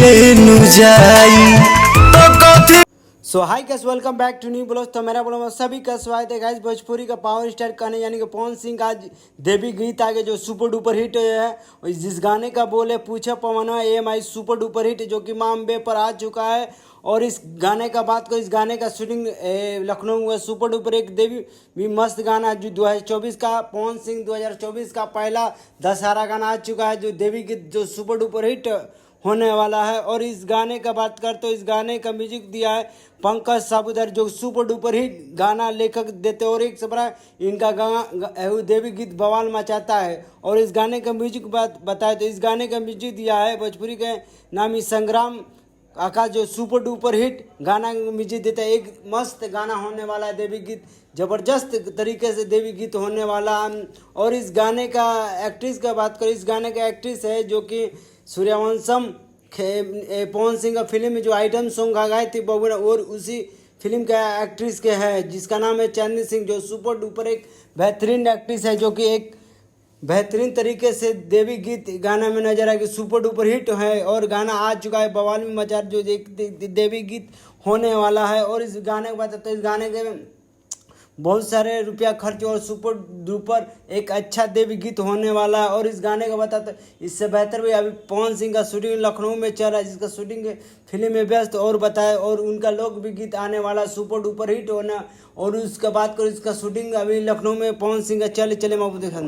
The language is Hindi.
ले नु जाई तो कथी। So hi guys, welcome back to new blog. तो मेरा ब्लॉग में सभी का स्वागत है गाइस। भोजपुरी का पावर स्टार कहने यानी कि पवन सिंह का आज देवी गीत आगे जो सुपर डुपर हिट है, और जिस गाने का बोल है पूछा पवनवा EMI सुपर डुपर हिट जो कि माँ अम्बे पर आ चुका है। और इस गाने का बात करो, इस गाने का शूटिंग लखनऊ में सुपर डुपर एक देवी भी मस्त गाना जो 2024 का पवन सिंह 2024 का पहला दशहरा गाना आ चुका है, जो देवी गीत जो सुपर डुपर हिट होने वाला है। और इस गाने का बात कर तो इस गाने का म्यूजिक दिया है पंकज साबुदर जो सुपर डुपर हिट गाना लेखक देते, और एक से बड़ा इनका गाना देवी गीत बवाल मचाता है। और इस गाने का म्यूजिक बात बताए तो इस गाने का म्यूजिक दिया है भोजपुरी के नामी संग्राम आकाश जो सुपर डुपर हिट गाना म्यूजिक देता है। एक मस्त गाना होने वाला है, देवी गीत ज़बरदस्त तरीके से देवी गीत होने वाला। और इस गाने का एक्ट्रेस का बात करें, इस गाने का एक्ट्रेस है जो कि सूर्यवंशम पवन सिंह का फिल्म में जो आइटम सॉन्ग गाए थे बबुआ, और उसी फिल्म का एक्ट्रेस के है जिसका नाम है चांदनी सिंह जो सुपर डुपर एक बेहतरीन एक्ट्रेस है, जो कि एक बेहतरीन तरीके से देवी गीत गाना में नजर आएगी। सुपर डुपर हिट है और गाना आ चुका है बवाल में मचा जो एक देवी गीत होने वाला है। और इस गाने को बताते इस गाने के बहुत सारे रुपया खर्च और सुपर डुपर एक अच्छा देवी गीत होने वाला है। और इस गाने का बताते इससे बेहतर भी अभी पवन सिंह का शूटिंग लखनऊ में चल रहा है, जिसका शूटिंग फिल्म में व्यस्त और बताए, और उनका लोक भी गीत आने वाला सुपर डुपर हिट होना। और उसका बात करो इसका शूटिंग अभी लखनऊ में पवन सिंह का चले चले मैं देखा